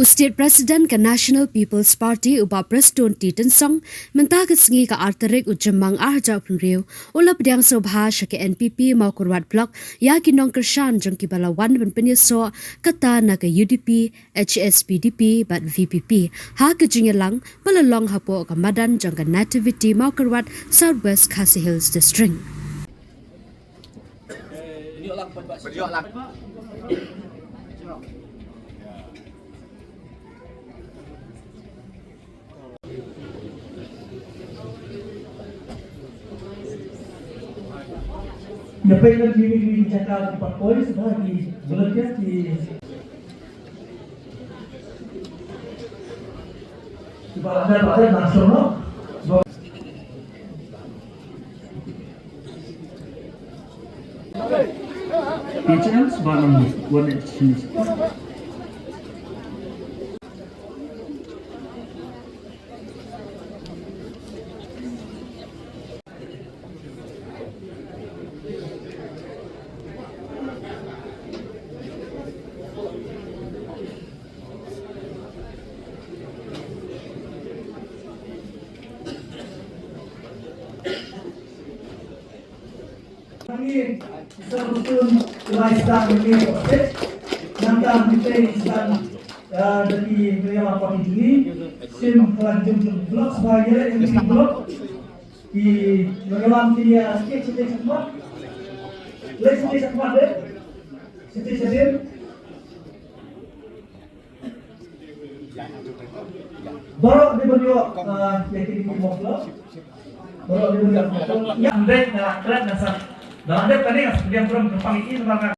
State President ke National People's Party uba Prestone Titensong mentah ke sengi ke arterik ujemang arjak penriu ula Pdiang sobha ke NPP mau kurwat blok iaki nongkyrshan jeng kibalawan ben penyeso kata na ke UDP, HSPDP bat VPP ha ke jingelang pelalong hapo ke madan jeng ke nativity mau kurwat Southwest Khasi Hills District. Dapat lagi di cakap empat poin sudah di volunteer di ada nasional. Pdiang sebarang warna sini. Kami sebetulnya lifestyle ini proses nanti kita insan dari beliau apa ini sim kelanjut blok sebagai MP blok di dalam dia kita semua lesson semua deh sedih baru di beliau yang di blok baru di beliau yang dek nak kelas nasab. Dan ada tadi yang kemudian belum kepang ini